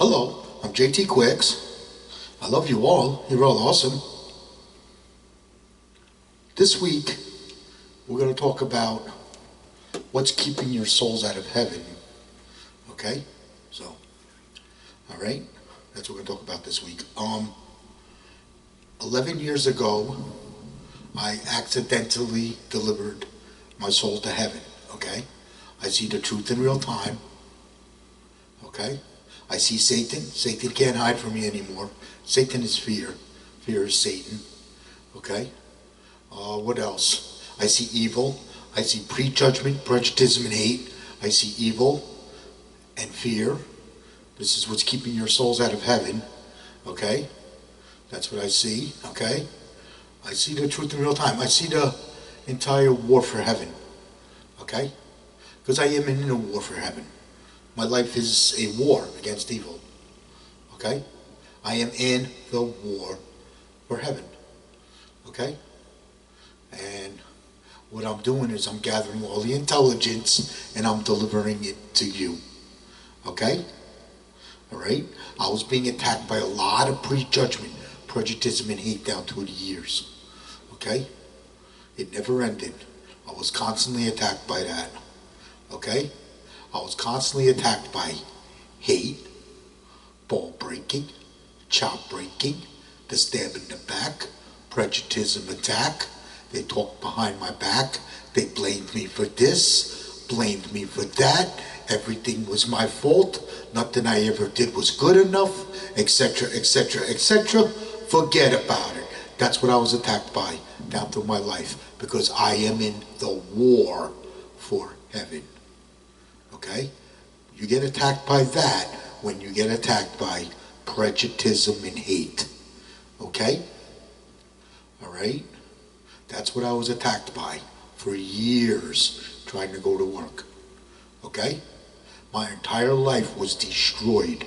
Hello, I'm JT Quicks. I love you all. You're all awesome. This week, we're going to talk about what's keeping your souls out of heaven. Okay? So, all right? That's what we're going to talk about this week. 11 years ago, I accidentally delivered my soul to heaven. Okay? I see the truth in real time. Okay? I see Satan. Satan can't hide from me anymore. Satan is fear. Fear is Satan. Okay? What else? I see evil. I see prejudgment, prejuditism, and hate. I see evil and fear. This is what's keeping your souls out of heaven. Okay? That's what I see. Okay? I see the truth in real time. I see the entire war for heaven. Okay? Because I am in a war for heaven. My life is a war against evil. Okay? I am in the war for heaven. Okay? And what I'm doing is I'm gathering all the intelligence and I'm delivering it to you. Okay? Alright? I was being attacked by a lot of prejudgment, prejuditism, and hate down through the years. Okay? It never ended. I was constantly attacked by that. Okay? I was constantly attacked by hate, ball breaking, chop breaking, the stab in the back, prejuditism attack. They talked behind my back. They blamed me for this, blamed me for that. Everything was my fault. Nothing I ever did was good enough, etc., etc., etc. Forget about it. That's what I was attacked by down through my life, because I am in the war for heaven. Okay? You get attacked by that when you get attacked by prejuditism and hate. Okay? Alright? That's what I was attacked by for years trying to go to work. Okay? My entire life was destroyed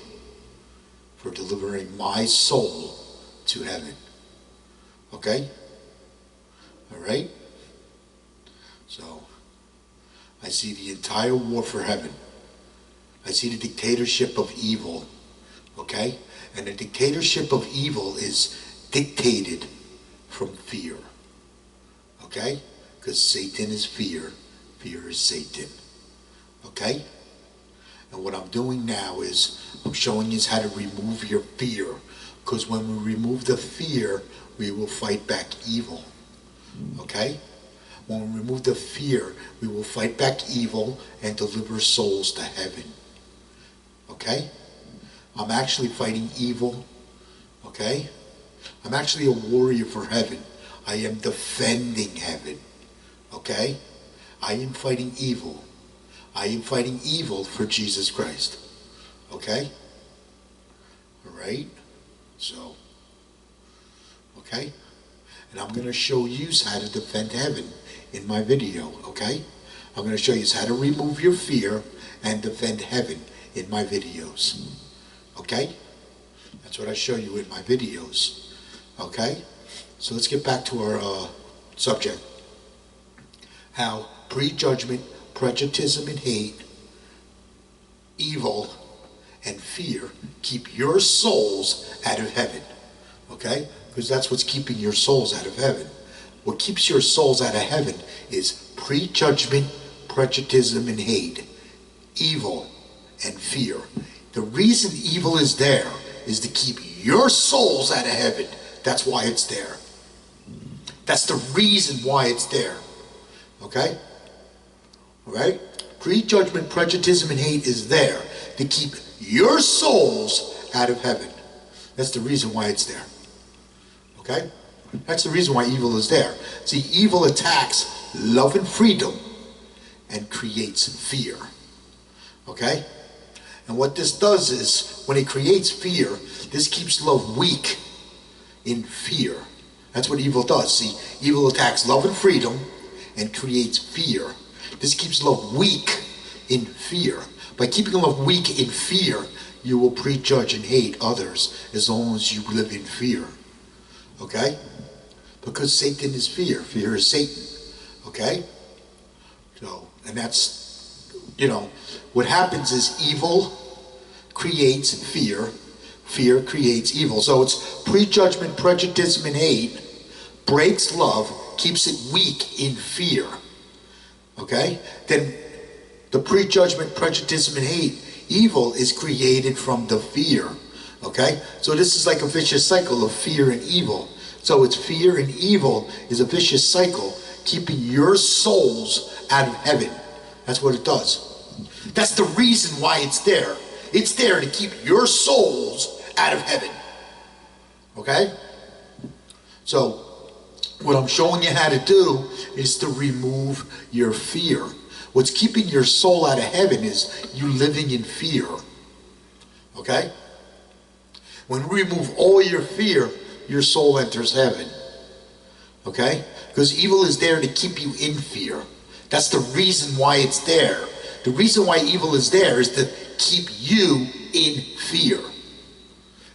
for delivering my soul to heaven. Okay? Alright? So, I see the entire war for heaven. I see the dictatorship of evil. Okay? And the dictatorship of evil is dictated from fear. Okay? Because Satan is fear. Fear is Satan. Okay? And what I'm doing now is I'm showing you how to remove your fear. Because when we remove the fear, we will fight back evil. Okay? When we remove the fear, we will fight back evil and deliver souls to heaven. Okay? I'm actually fighting evil. Okay? I'm actually a warrior for heaven. I am defending heaven. Okay? I am fighting evil. I am fighting evil for Jesus Christ. Okay? Alright? So, okay? And I'm going to show you how to defend heaven in my video, okay? I'm going to show you how to remove your fear and defend heaven in my videos. Okay? That's what I show you in my videos. Okay? So let's get back to our subject. How prejudgment, prejuditism, and hate, evil, and fear keep your souls out of heaven. Okay? Because that's what's keeping your souls out of heaven. What keeps your souls out of heaven is prejudgment, prejuditism, and hate. Evil and fear. The reason evil is there is to keep your souls out of heaven. That's why it's there. That's the reason why it's there. Okay? Alright? Prejudgment, prejuditism, and hate is there to keep your souls out of heaven. That's the reason why it's there. Okay? That's the reason why evil is there. See, evil attacks love and freedom and creates fear. Okay? And what this does is, when it creates fear, this keeps love weak in fear. That's what evil does. See, evil attacks love and freedom and creates fear. This keeps love weak in fear. By keeping love weak in fear, you will prejudge and hate others as long as you live in fear. Okay? Because Satan is fear. Fear is Satan. Okay? So, and that's, what happens is evil creates fear. Fear creates evil. So it's prejudgment, prejudice, and hate breaks love, keeps it weak in fear. Okay? Then the prejudgment, prejudice, and hate, evil is created from the fear. Okay? So this is like a vicious cycle of fear and evil. So it's fear and evil is a vicious cycle, keeping your souls out of heaven. That's what it does. That's the reason why it's there. It's there to keep your souls out of heaven. Okay? So, what I'm showing you how to do is to remove your fear. What's keeping your soul out of heaven is you living in fear. Okay? When we remove all your fear, your soul enters heaven. Okay? Because evil is there to keep you in fear. That's the reason why it's there. The reason why evil is there is to keep you in fear.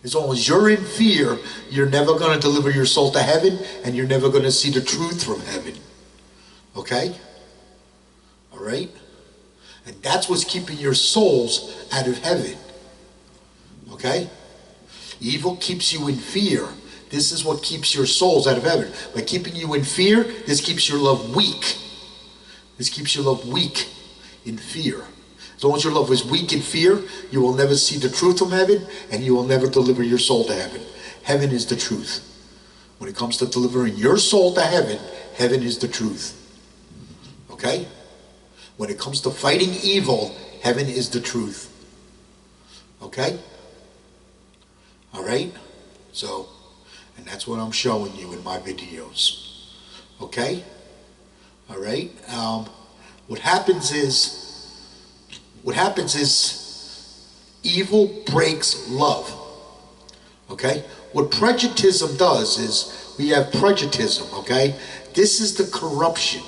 As long as you're in fear, you're never going to deliver your soul to heaven, and you're never going to see the truth from heaven. Okay? All right? And that's what's keeping your souls out of heaven. Okay? Evil keeps you in fear. This is what keeps your souls out of heaven. By keeping you in fear, this keeps your love weak. This keeps your love weak in fear. As long as your love is weak in fear, you will never see the truth from heaven, and you will never deliver your soul to heaven. Heaven is the truth. When it comes to delivering your soul to heaven, heaven is the truth. Okay? When it comes to fighting evil, heaven is the truth. Okay? All right? So, and that's what I'm showing you in my videos. Okay? All right? What happens is evil breaks love. Okay? What prejudism does is we have prejudism, okay? This is the corruption.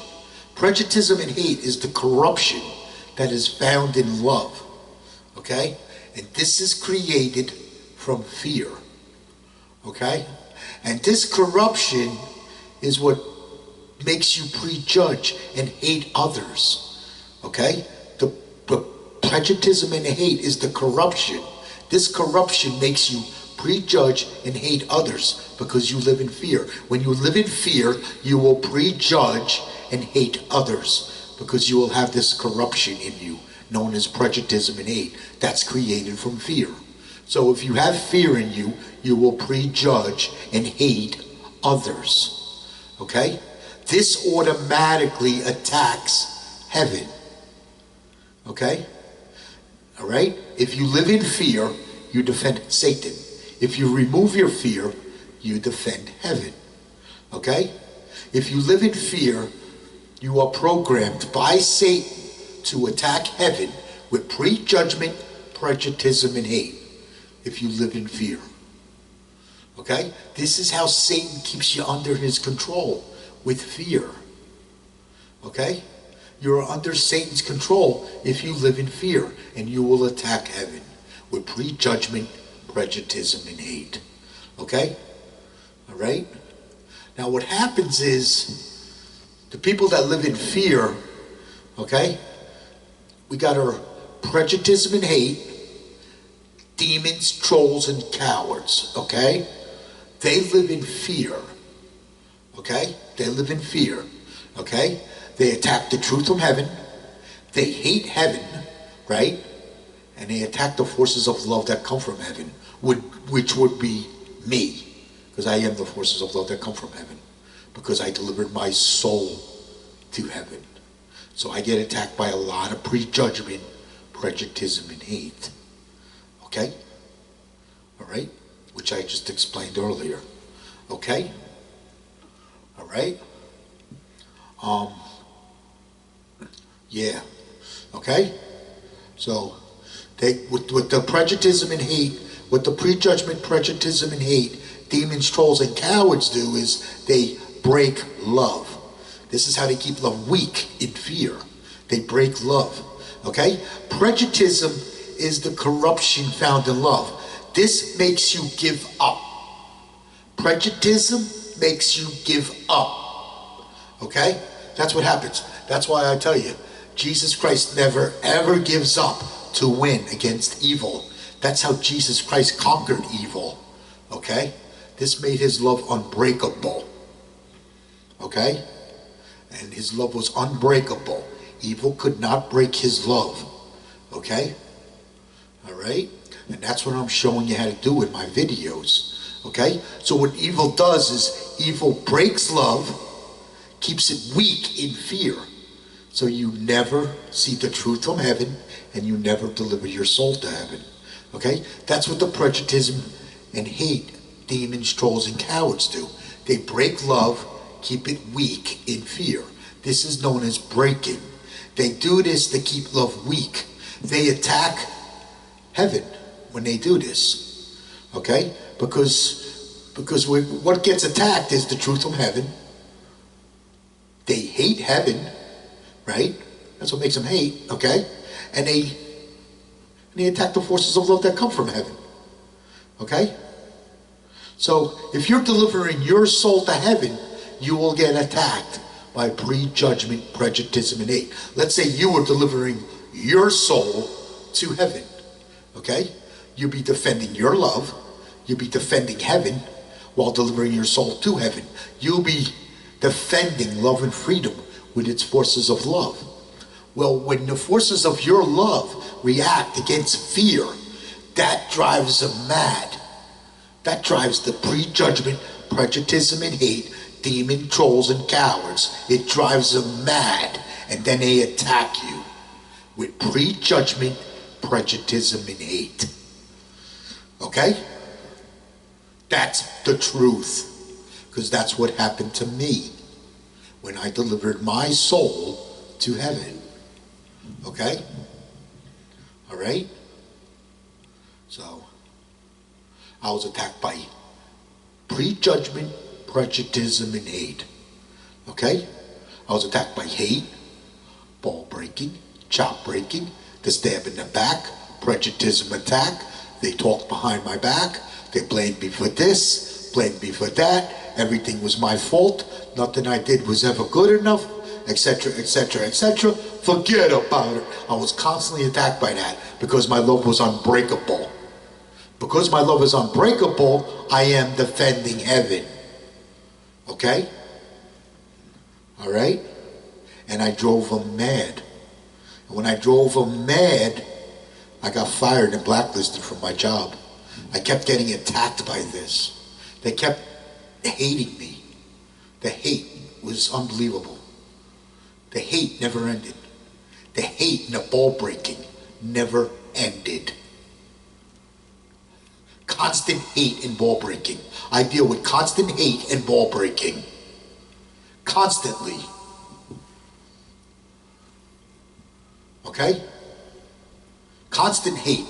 Prejudism and hate is the corruption that is found in love. Okay? And this is created from fear. Okay? And this corruption is what makes you prejudge and hate others. Okay? The prejudism and hate is the corruption. This corruption makes you prejudge and hate others because you live in fear. When you live in fear, you will prejudge and hate others because you will have this corruption in you known as prejudism and hate. That's created from fear. So if you have fear in you, you will prejudge and hate others. Okay? This automatically attacks heaven. Okay? All right? If you live in fear, you defend Satan. If you remove your fear, you defend heaven. Okay? If you live in fear, you are programmed by Satan to attack heaven with prejudgment, prejudism, and hate. If you live in fear. Okay? This is how Satan keeps you under his control, with fear. Okay? You're under Satan's control if you live in fear, and you will attack heaven with prejudgment, prejudism, and hate. Okay? All right? Now what happens is, the people that live in fear, okay, we got our prejudism and hate, demons, trolls, and cowards, okay? They live in fear, okay? They live in fear, okay? They attack the truth from heaven. They hate heaven, right? And they attack the forces of love that come from heaven, which would be me, because I am the forces of love that come from heaven, because I delivered my soul to heaven. So I get attacked by a lot of prejudgment, prejudism, and hate. Okay? All right? Which I just explained earlier. Okay? All right? Yeah. Okay? So, with the prejudism and hate, what the prejudgment, prejudism, and hate, demons, trolls, and cowards do is they break love. This is how they keep love weak in fear. They break love. Okay? Prejudism is the corruption found in love. This makes you give up. Prejudism makes you give up. Okay? That's what happens. That's why I tell you, Jesus Christ never ever gives up to win against evil. That's how Jesus Christ conquered evil. Okay? This made his love unbreakable. Okay? And his love was unbreakable. Evil could not break his love. Okay? Alright? And that's what I'm showing you how to do in my videos. Okay? So what evil does is evil breaks love, keeps it weak in fear. So you never see the truth from heaven, and you never deliver your soul to heaven. Okay? That's what the prejudism and hate demons, trolls, and cowards do. They break love, keep it weak in fear. This is known as breaking. They do this to keep love weak. They attack heaven when they do this. Okay? Because what gets attacked is the truth from heaven. They hate heaven, right? That's what makes them hate, okay? And they attack the forces of love that come from heaven. Okay? So if you're delivering your soul to heaven, you will get attacked by prejudgment, prejudism, and hate. Let's say you were delivering your soul to heaven. Okay? You'll be defending your love. You'll be defending heaven while delivering your soul to heaven. You'll be defending love and freedom with its forces of love. Well, when the forces of your love react against fear, that drives them mad. That drives the prejudgment, prejudism, and hate, demon, trolls, and cowards. It drives them mad, and then they attack you with prejudgment, prejudism, and hate. Okay? That's the truth. Because that's what happened to me when I delivered my soul to heaven. Okay? Alright? So, I was attacked by prejudgment, prejudism, and hate. Okay? I was attacked by hate, ball breaking, chop breaking, the stab in the back, prejudism attack. They talked behind my back. They blamed me for this, blamed me for that. Everything was my fault. Nothing I did was ever good enough, etc., etc., etc. Forget about it. I was constantly attacked by that because my love was unbreakable. Because my love is unbreakable, I am defending heaven. Okay? Alright? And I drove them mad. And when I drove them mad, I got fired and blacklisted from my job. I kept getting attacked by this. They kept hating me. The hate was unbelievable. The hate never ended. The hate and the ball breaking never ended. Constant hate and ball breaking. I deal with constant hate and ball breaking. Constantly. Okay? Constant hate.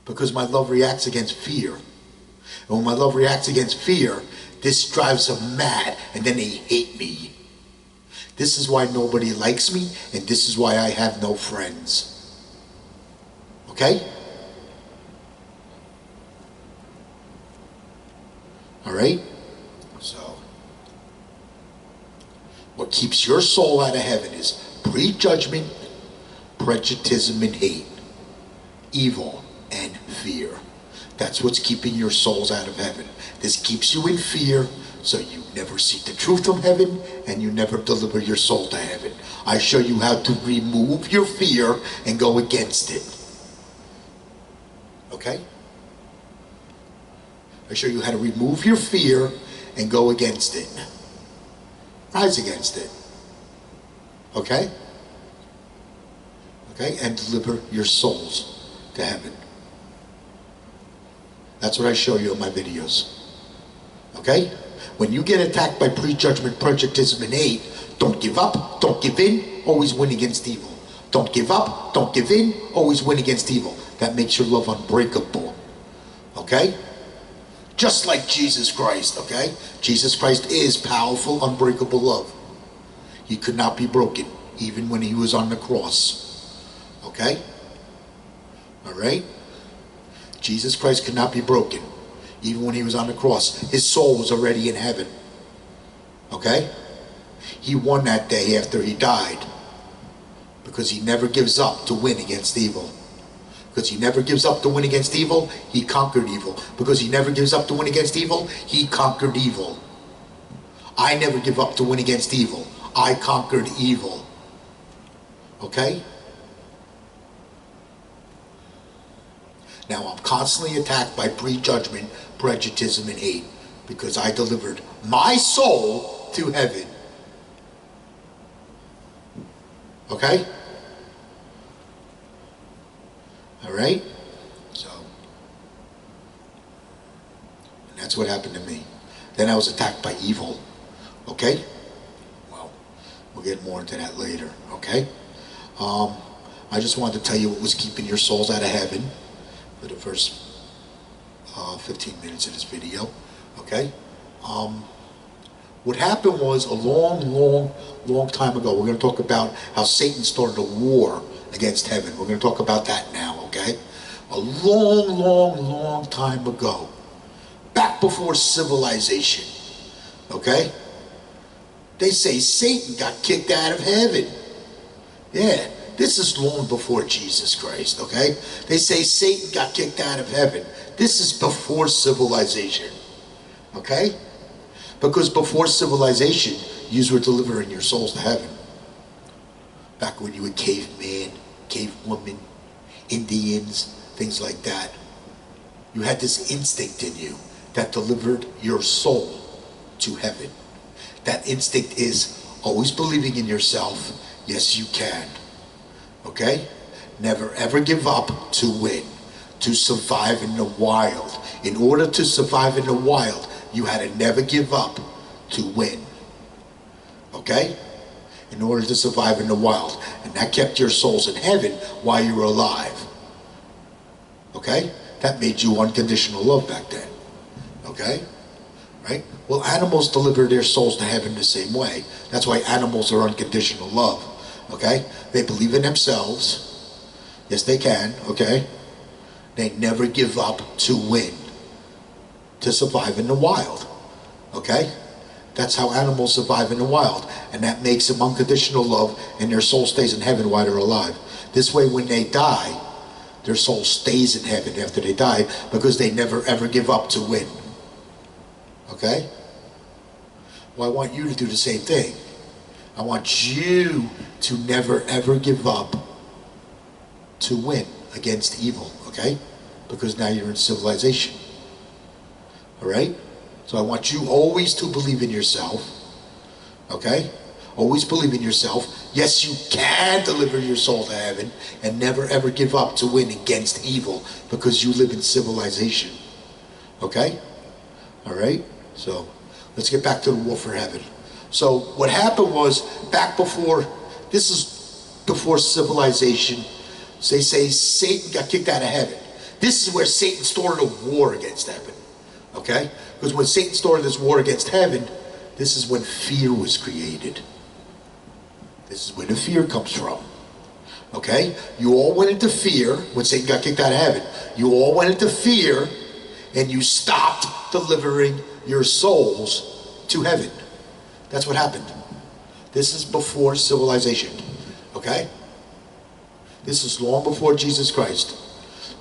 Because my love reacts against fear. And when my love reacts against fear, this drives them mad, and then they hate me. This is why nobody likes me, and this is why I have no friends. Okay? Alright? So, what keeps your soul out of heaven is prejudgment, prejudism, and hate. Evil and fear. That's what's keeping your souls out of heaven. This keeps you in fear, so you never see the truth from heaven, and you never deliver your soul to heaven. I show you how to remove your fear and go against it. Okay? I show you how to remove your fear and go against it. Rise against it. Okay? Okay? And deliver your souls to heaven. That's what I show you in my videos. Okay? When you get attacked by prejudgment, prejudice, and hate, don't give up, don't give in, always win against evil. Don't give up, don't give in, always win against evil. That makes your love unbreakable. Okay? Just like Jesus Christ, okay? Jesus Christ is powerful, unbreakable love. He could not be broken, even when he was on the cross. Okay? Alright? Jesus Christ could not be broken, even when he was on the cross. His soul was already in heaven. Okay? He won that day after he died, because he never gives up to win against evil. Because he never gives up to win against evil, he conquered evil. Because he never gives up to win against evil, he conquered evil. I never give up to win against evil. I conquered evil. Okay? Now I'm constantly attacked by prejudgment, prejudgtism, and hate because I delivered my soul to heaven. Okay? Alright? So, and that's what happened to me. Then I was attacked by evil. Okay? Well, we'll get more into that later. Okay? I just wanted to tell you what was keeping your souls out of heaven for the first 15 minutes of this video. Okay? What happened was a long time ago. We're going to talk about how Satan started a war against heaven. We're going to talk about that now, okay? A long time ago. Back before civilization. Okay? They say Satan got kicked out of heaven. Yeah, this is long before Jesus Christ, okay? They say Satan got kicked out of heaven. This is before civilization. Okay? Because before civilization, you were delivering your souls to heaven. Back when you were caveman, cavewoman, Indians, things like that. You had this instinct in you that delivered your soul to heaven. That instinct is always believing in yourself. Yes, you can. Okay? Never ever give up to win, to survive in the wild. In order to survive in the wild, you had to never give up to win. Okay? In order to survive in the wild. And that kept your souls in heaven while you were alive. Okay? That made you unconditional love back then. Okay? Right? Well, animals deliver their souls to heaven the same way. That's why animals are unconditional love. Okay? They believe in themselves. Yes, they can. Okay? They never give up to win. To survive in the wild. Okay? That's how animals survive in the wild. And that makes them unconditional love, and their soul stays in heaven while they're alive. This way, when they die, their soul stays in heaven after they die, because they never ever give up to win. Okay? Well, I want you to do the same thing. I want you to never ever give up to win against evil. Okay? Because now you're in civilization. Alright? So I want you always to believe in yourself. Okay? Always believe in yourself. Yes, you can deliver your soul to heaven and never ever give up to win against evil because you live in civilization. Okay? Alright? So let's get back to the war for heaven. So what happened was back before, this is before civilization. So they say Satan got kicked out of heaven. This is where Satan started a war against heaven. Okay? Because when Satan started this war against heaven, this is when fear was created. This is where the fear comes from. Okay? You all went into fear when Satan got kicked out of heaven. You all went into fear and you stopped delivering your souls to heaven. That's what happened. This is before civilization. Okay? This is long before Jesus Christ.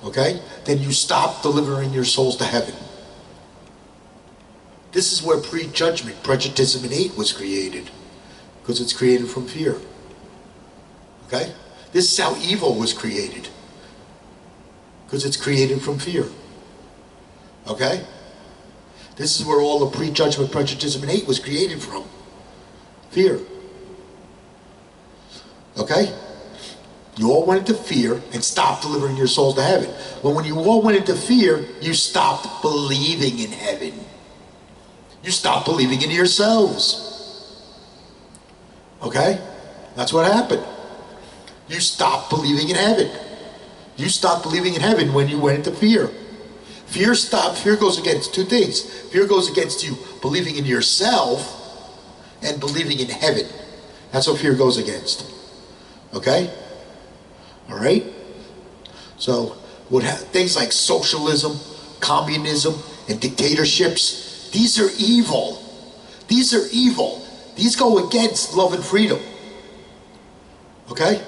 Okay? Then you stopped delivering your souls to heaven. This is where prejudgment, prejuditism, and hate was created. Because it's created from fear. Okay? This is how evil was created. Because it's created from fear. Okay? This is where all the prejudgment, prejuditism, and hate was created from. Fear. Okay? You all went into fear and stopped delivering your souls to heaven. Well, when you all went into fear, you stopped believing in heaven. You stopped believing in yourselves. Okay? That's what happened. You stopped believing in heaven. You stopped believing in heaven when you went into fear. Fear goes against two things. Fear goes against you believing in yourself and believing in heaven. That's what fear goes against. Okay? Alright? So, things like socialism, communism, and dictatorships, these are evil. These are evil. These go against love and freedom. Okay?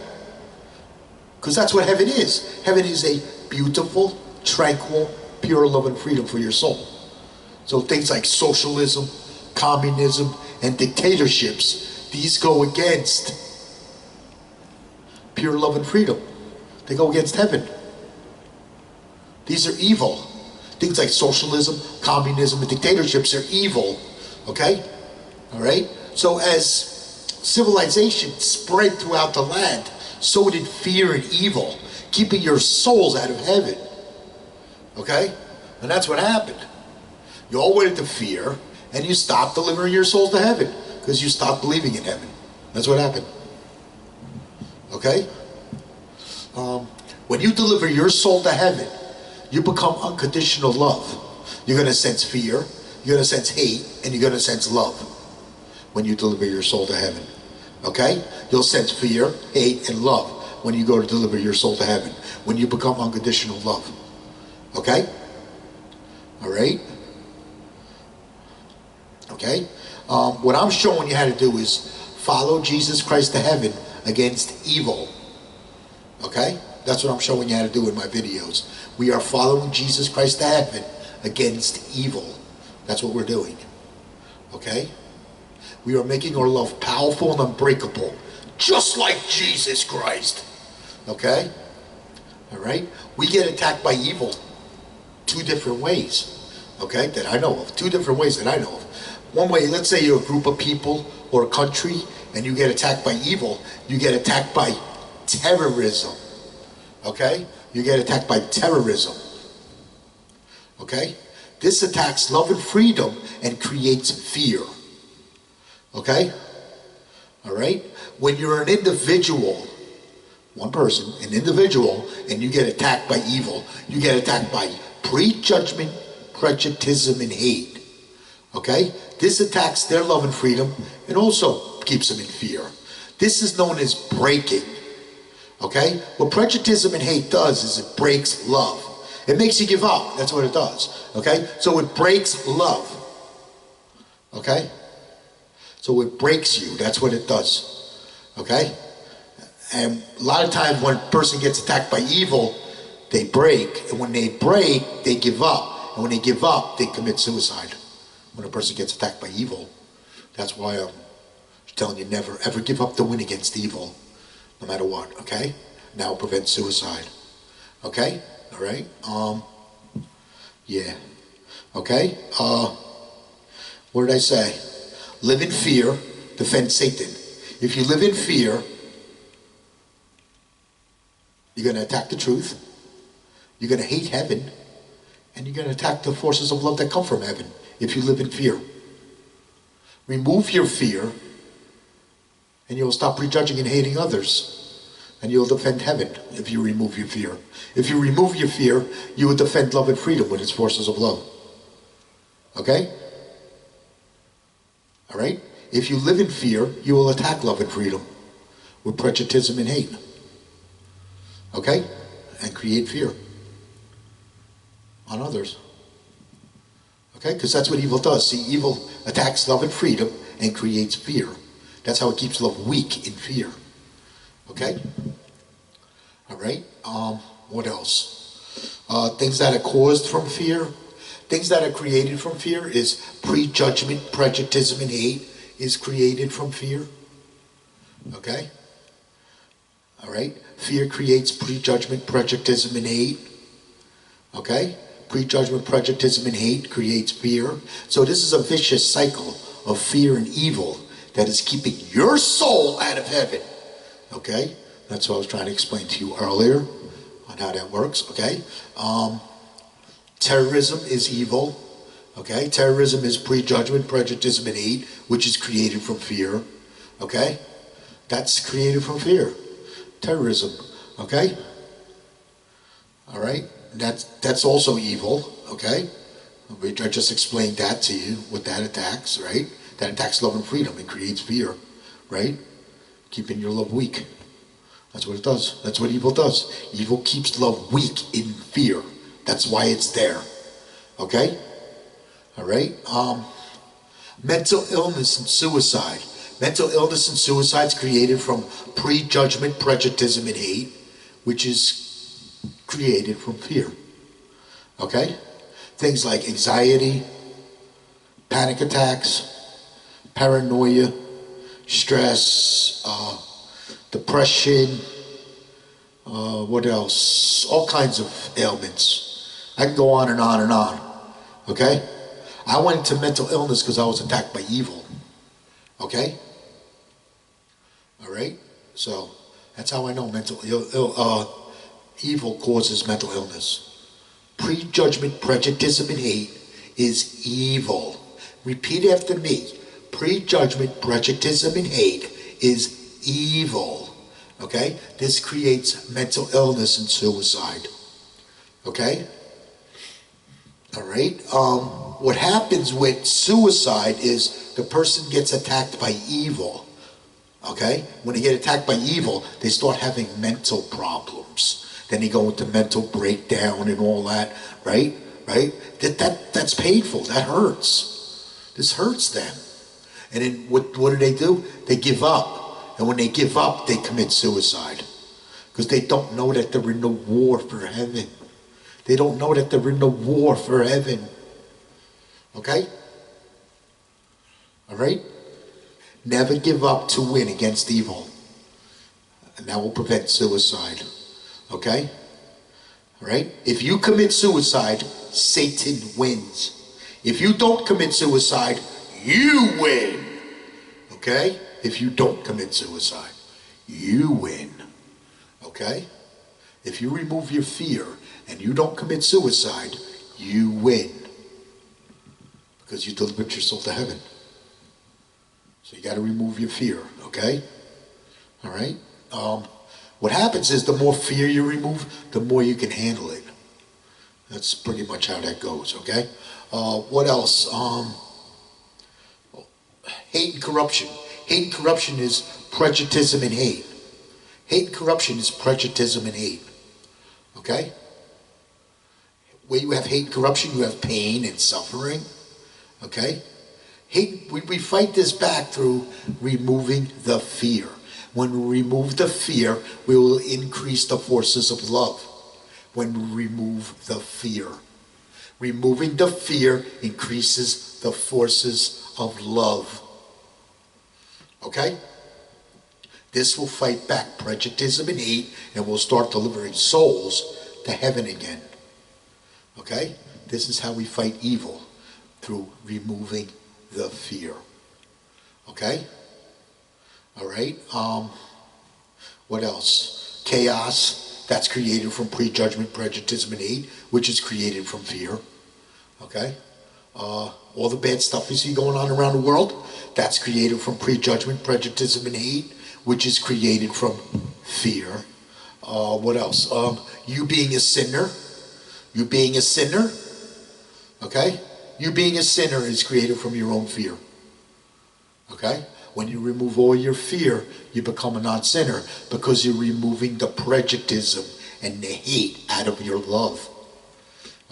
Because that's what heaven is. Heaven is a beautiful, tranquil, pure love and freedom for your soul. So things like socialism, communism, and dictatorships, these go against pure love and freedom. They go against heaven. These are evil. Things like socialism, communism, and dictatorships are evil. Okay? All right? So as civilization spread throughout the land, so did fear and evil, keeping your souls out of heaven. Okay? And that's what happened. You all went into fear, and you stopped delivering your souls to heaven, because you stopped believing in heaven. That's what happened. Okay? When you deliver your soul to heaven, you become unconditional love. You're going to sense fear, you're going to sense hate, and you're going to sense love when you deliver your soul to heaven. Okay? You'll sense fear, hate, and love when you go to deliver your soul to heaven, when you become unconditional love. Okay? All right? Okay? What I'm showing you how to do is follow Jesus Christ to heaven against evil. Okay? That's what I'm showing you how to do in my videos. We are following Jesus Christ to heaven against evil. That's what we're doing. Okay? We are making our love powerful and unbreakable, just like Jesus Christ. Okay? All right? We get attacked by evil 2 different ways. Okay? That I know of. 2 different ways that I know of. One way, let's say you're a group of people or a country and you get attacked by evil. You get attacked by terrorism. Okay? You get attacked by terrorism. Okay? This attacks love and freedom and creates fear. Okay? All right? When you're an individual, one person, an individual, and you get attacked by evil, you get attacked by prejudgment, prejuditism, and hate. Okay? This attacks their love and freedom and also keeps them in fear. This is known as breaking. Okay? What prejuditism and hate does is it breaks love. It makes you give up. That's what it does. Okay? So it breaks love. Okay? So it breaks you. That's what it does. Okay? And a lot of times when a person gets attacked by evil, they break. And when they break, they give up. And when they give up, they commit suicide. When a person gets attacked by evil. That's why I'm telling you never ever give up the win against evil. No matter what, okay? Now prevent suicide. Okay? All right? Yeah. Okay? What did I say? Live in fear, defend Satan. If you live in fear, you're going to attack the truth, you're going to hate heaven, and you're going to attack the forces of love that come from heaven if you live in fear. Remove your fear, and you'll stop prejudging and hating others. And you'll defend heaven if you remove your fear. If you remove your fear, you will defend love and freedom with its forces of love. Okay? All right? If you live in fear, you will attack love and freedom with prejudictism and hate. Okay? And create fear on others. Okay? Because that's what evil does. See, evil attacks love and freedom and creates fear. That's how it keeps love weak in fear. Okay? All right? What else? Things that are caused from fear. Things that are created from fear is prejudgment, prejuditism, and hate is created from fear. Okay? All right? Fear creates prejudgment, prejuditism, and hate. Okay? Prejudgment, prejuditism, and hate creates fear. So this is a vicious cycle of fear and evil that is keeping your soul out of heaven. Okay? That's what I was trying to explain to you earlier on how that works. Okay? Terrorism is evil. Okay? Terrorism is prejudgment, prejudice, and hate, which is created from fear. Okay? That's created from fear. Terrorism. Okay? All right? That's also evil. Okay? I just explained that to you, what that attacks, right? That attacks love and freedom and creates fear, right? Keeping your love weak. That's what it does. That's what evil does. Evil keeps love weak in fear. That's why it's there. Okay? All right? Mental illness and suicide. Mental illness and suicide is created from prejudgment, prejudice, and hate, which is created from fear. Okay? Things like anxiety, panic attacks, paranoia, stress, depression, what else? All kinds of ailments. I can go on and on and on. Okay? I went into mental illness because I was attacked by evil. Okay? All right? So that's how I know evil causes mental illness. Prejudgment, prejudicism, and hate is evil. Repeat after me. Prejudgment, prejudicism, and hate is evil. Okay? This creates mental illness and suicide. Okay? All right? What happens with suicide is the person gets attacked by evil. Okay? When they get attacked by evil, they start having mental problems. Then they go into mental breakdown and all that, right? Right? That's painful. That hurts. This hurts them. And then what do? They give up. And when they give up, they commit suicide. Because they don't know that they're in the war for heaven. They don't know that they're in the war for heaven. Okay? All right? Never give up to win against evil. And that will prevent suicide. Okay? All right? If you commit suicide, Satan wins. If you don't commit suicide, you win. Okay? If you don't commit suicide, you win. Okay? If you remove your fear and you don't commit suicide, you win. Because you delivered your soul to heaven. So you got to remove your fear, okay? All right? What happens is the more fear you remove, the more you can handle it. That's pretty much how that goes, okay? What else? Hate and corruption. Hate and corruption is prejudicism and hate. Hate and corruption is prejudicism and hate. Okay? Where you have hate and corruption, you have pain and suffering. Okay? Hate, we fight this back through removing the fear. When we remove the fear, we will increase the forces of love. When we remove the fear. Removing the fear increases the forces of love. Okay? This will fight back prejudice and hate, and will start delivering souls to heaven again. Okay? This is how we fight evil, through removing the fear. Okay? All right? What else? Chaos, that's created from prejudgment, prejudice, and hate, which is created from fear. Okay? All the bad stuff you see going on around the world, that's created from prejudgment, prejudice, and hate, which is created from fear. What else? You being a sinner. You being a sinner. Okay? You being a sinner is created from your own fear. Okay? When you remove all your fear, you become a non-sinner, because you're removing the prejudice and the hate out of your love.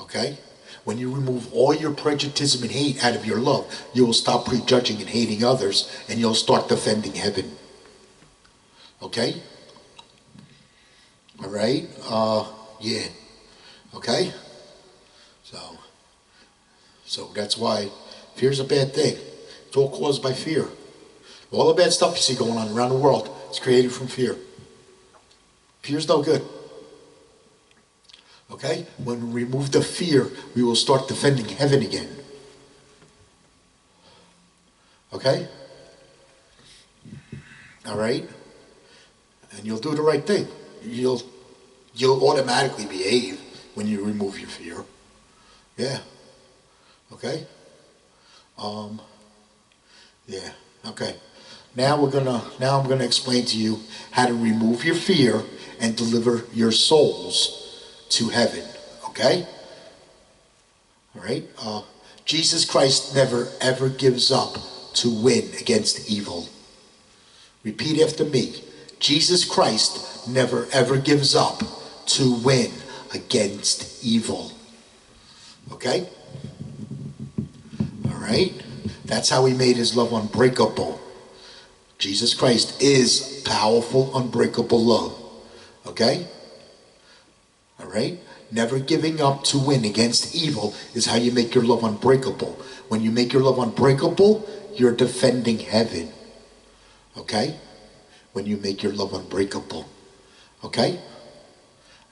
Okay? When you remove all your prejudice and hate out of your love, you will stop prejudging and hating others, and you'll start defending heaven. Okay? All right? Yeah. Okay? So that's why fear's a bad thing. It's all caused by fear. All the bad stuff you see going on around the world is created from fear. Fear's no good. Okay? When we remove the fear, we will start defending heaven again. Okay? All right? And you'll do the right thing. You'll automatically behave when you remove your fear. Yeah. Okay? Yeah. Okay. Now I'm gonna explain to you how to remove your fear and deliver your souls to heaven. Okay? All right? Jesus Christ never ever gives up to win against evil. Repeat after me. Jesus Christ never ever gives up to win against evil. Okay? All right? That's how he made his love unbreakable. Jesus Christ is powerful, unbreakable love. Okay? All right? Never giving up to win against evil is how you make your love unbreakable. When you make your love unbreakable, you're defending heaven. Okay? When you make your love unbreakable. Okay?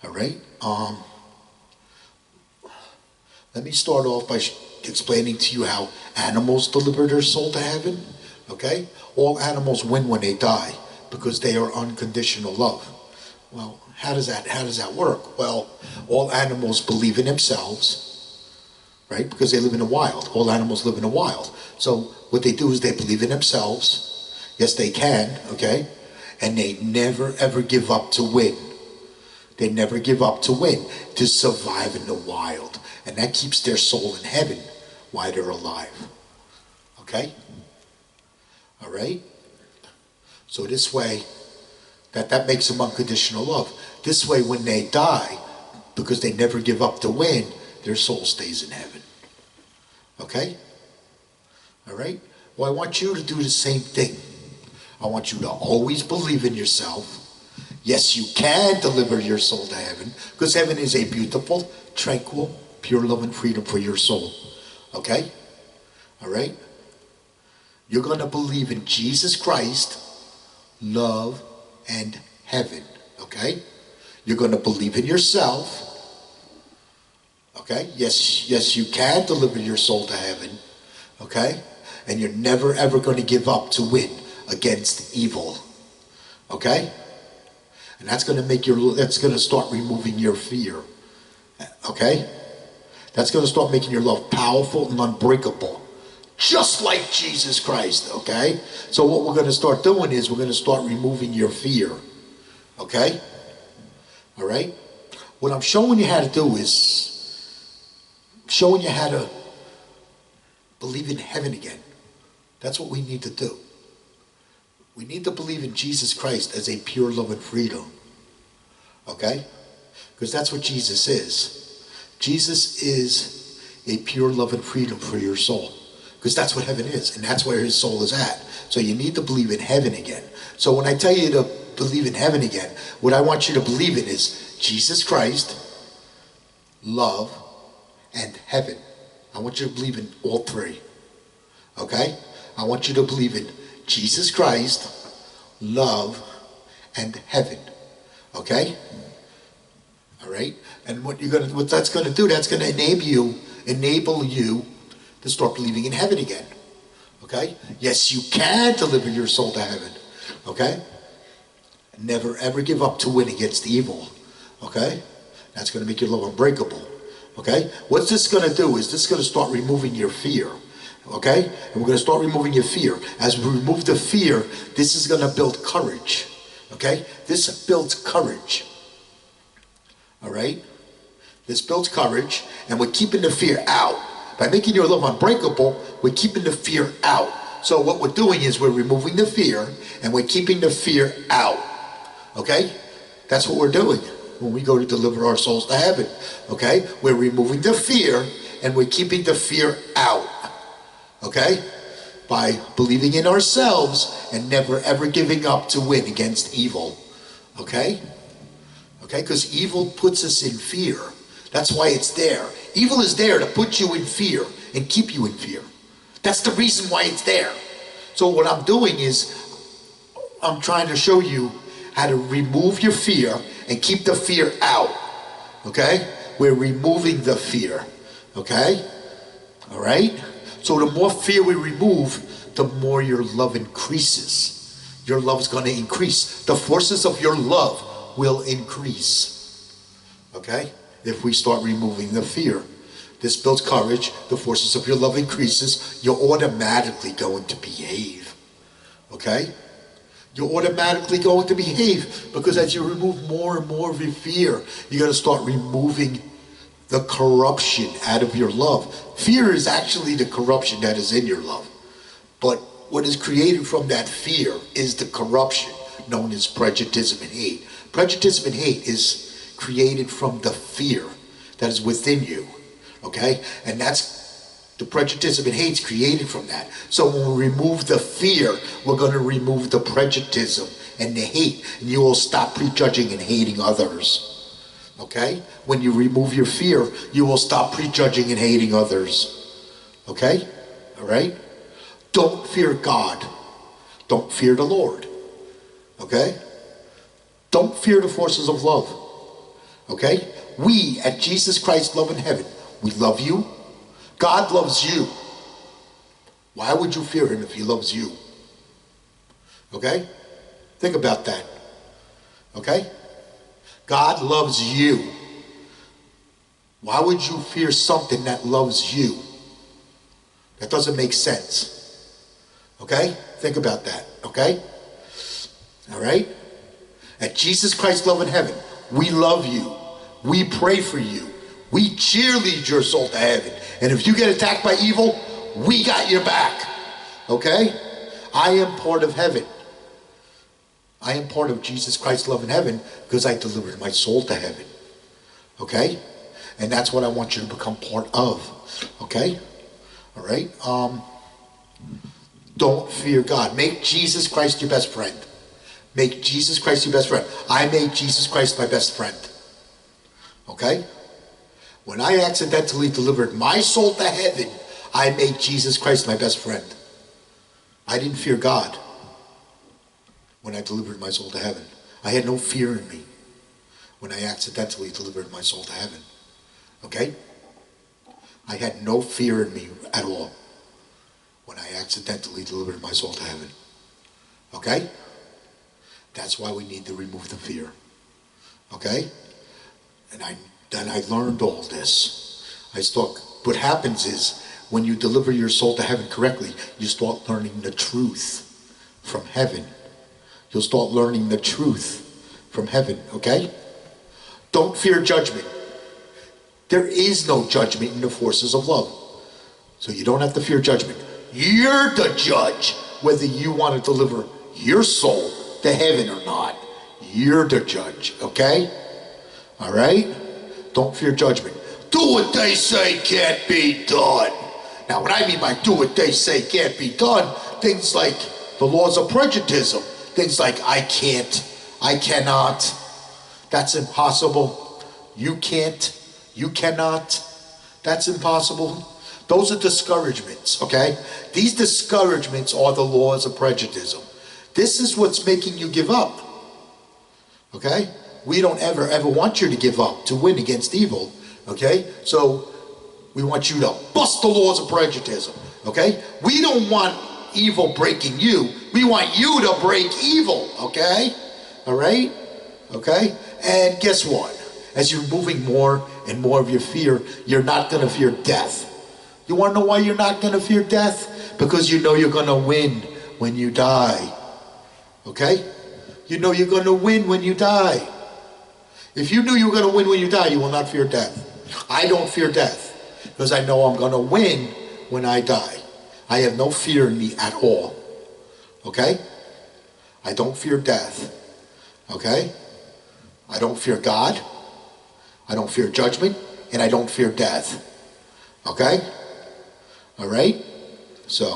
All right? Let me start off by explaining to you how animals deliver their soul to heaven. Okay? All animals win when they die because they are unconditional love. Well, how does that work? Well, all animals believe in themselves, right? Because they live in the wild. All animals live in the wild. So what they do is they believe in themselves. Yes, they can, okay? And they never ever give up to win. They never give up to win, to survive in the wild. And that keeps their soul in heaven while they're alive. Okay? All right? So this way, that makes them unconditional love. This way, when they die, because they never give up to win, their soul stays in heaven. Okay? All right? Well, I want you to do the same thing. I want you to always believe in yourself. Yes, you can deliver your soul to heaven, because heaven is a beautiful, tranquil, pure love and freedom for your soul. Okay? All right? You're going to believe in Jesus Christ, love, and heaven. Okay? You're going to believe in yourself. Okay? Yes, you can deliver your soul to heaven. Okay? And you're never ever going to give up to win against evil. Okay? And that's going to start removing your fear. Okay? That's going to start making your love powerful and unbreakable. Just like Jesus Christ, okay? So what we're going to start doing is we're going to start removing your fear. Okay? All right? What I'm showing you how to do is showing you how to believe in heaven again. That's what we need to do. We need to believe in Jesus Christ as a pure love and freedom. Okay? Because that's what Jesus is. Jesus is a pure love and freedom for your soul. Because that's what heaven is, and that's where his soul is at. So you need to believe in heaven again. So when I tell you to believe in heaven again, what I want you to believe in is Jesus Christ, love, and heaven. I want you to believe in all three. Okay? I want you to believe in Jesus Christ, love, and heaven. Okay? All right? And what that's going to do, that's going to enable you to start believing in heaven again. Okay? Yes, you can deliver your soul to heaven. Okay? Never ever give up to win against evil. Okay? That's going to make your love unbreakable. Okay? What's this going to do is this is going to start removing your fear. Okay? And we're going to start removing your fear. As we remove the fear, this is going to build courage. Okay? This builds courage. All right? This builds courage, and we're keeping the fear out. By making your love unbreakable, we're keeping the fear out. So what we're doing is we're removing the fear, and we're keeping the fear out. Okay? That's what we're doing when we go to deliver our souls to heaven. Okay? We're removing the fear, and we're keeping the fear out. Okay? By believing in ourselves and never ever giving up to win against evil. Okay? Okay? Because evil puts us in fear. That's why it's there. Evil is there to put you in fear and keep you in fear. That's the reason why it's there. So what I'm doing is I'm trying to show you how to remove your fear and keep the fear out. Okay? We're removing the fear. Okay? All right? So the more fear we remove, the more your love increases. Your love is going to increase. The forces of your love will increase. Okay? If we start removing the fear. This builds courage. The forces of your love increases. You're automatically going to behave. Okay? You're automatically going to behave, because as you remove more and more of your fear, you're going to start removing the corruption out of your love. Fear is actually the corruption that is in your love. But what is created from that fear is the corruption known as prejudice and hate. Prejudice and hate is created from the fear that is within you. Okay? And that's the prejudice and hate is created from that. So when we remove the fear, we're going to remove the prejudice and the hate, and you will stop prejudging and hating others. Okay? When you remove your fear, you will stop prejudging and hating others. Okay? All right? Don't fear God. Don't fear the Lord. Okay? Don't fear the forces of love. Okay? We at Jesus Christ Love in Heaven, we love you. God loves you. Why would you fear him if he loves you? Okay? Think about that. Okay? God loves you. Why would you fear something that loves you? That doesn't make sense. Okay? Think about that. Okay? All right? At Jesus Christ Love in Heaven, we love you. We pray for you. We cheerlead your soul to heaven. And if you get attacked by evil, we got your back. Okay? I am part of heaven. I am part of Jesus Christ Love in Heaven because I delivered my soul to heaven. Okay? And that's what I want you to become part of. Okay? All right? Don't fear God. Make Jesus Christ your best friend. Make Jesus Christ your best friend. I made Jesus Christ my best friend. Okay? When I accidentally delivered my soul to heaven, I made Jesus Christ my best friend. I didn't fear God when I delivered my soul to heaven. I had no fear in me when I accidentally delivered my soul to heaven. Okay? I had no fear in me at all when I accidentally delivered my soul to heaven. Okay? That's why we need to remove the fear. Okay? And then I learned all this. I thought, what happens is, when you deliver your soul to heaven correctly, you start learning the truth from heaven. You'll start learning the truth from heaven, okay? Don't fear judgment. There is no judgment in the forces of love. So you don't have to fear judgment. You're the judge, whether you want to deliver your soul to heaven or not. You're the judge, okay? All right? Don't fear judgment. Do what they say can't be done. Now, what I mean by do what they say can't be done, things like the laws of Prejudgitism, things like I can't, I cannot, that's impossible, you can't, you cannot, that's impossible. Those are discouragements, okay? These discouragements are the laws of Prejudgitism. This is what's making you give up, okay? We don't ever want you to give up, to win against evil, okay? So we want you to bust the laws of Prejudgitism, okay? We don't want evil breaking you. We want you to break evil, okay? All right? Okay? And guess what? As you're moving more and more of your fear, you're not going to fear death. You want to know why you're not going to fear death? Because you know you're going to win when you die. Okay? You know you're going to win when you die. If you knew you were going to win when you die, you will not fear death. I don't fear death because I know I'm going to win when I die. I have no fear in me at all. Okay? I don't fear death. Okay? I don't fear God. I don't fear judgment. And I don't fear death. Okay? All right? So,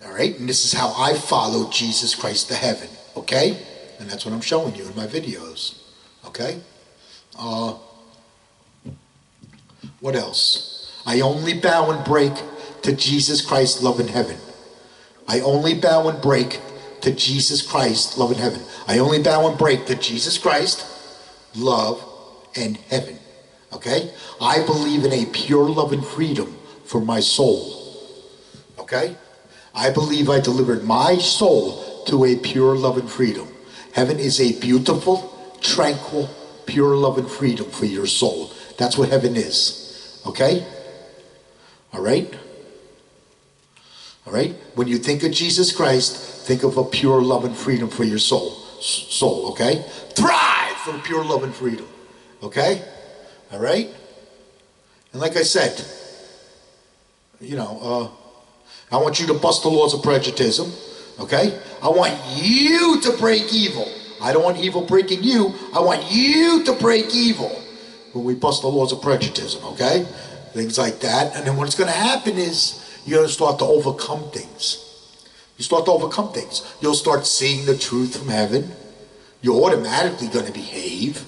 all right? And this is how I follow Jesus Christ to heaven. Okay? And that's what I'm showing you in my videos. Okay? What else? I only bow and break to Jesus Christ, love in heaven. I only bow and break to Jesus Christ, love in heaven. I only bow and break to Jesus Christ, love, and heaven. Okay? I believe in a pure love and freedom for my soul. Okay? I believe I delivered my soul to a pure love and freedom. Heaven is a beautiful, tranquil, pure love and freedom for your soul. That's what heaven is. Okay? All right? All right? When you think of Jesus Christ, think of a pure love and freedom for your soul. Okay? Thrive for pure love and freedom. Okay? All right? And like I said, you know, I want you to bust the laws of Prejudgitism. Okay? I want you to break evil. I don't want evil breaking you. I want you to break evil when we bust the laws of Prejudgitism. Okay? Things like that. And then what's going to happen is you're going to start to overcome things. You start to overcome things. You'll start seeing the truth from heaven. you're automatically going to behave.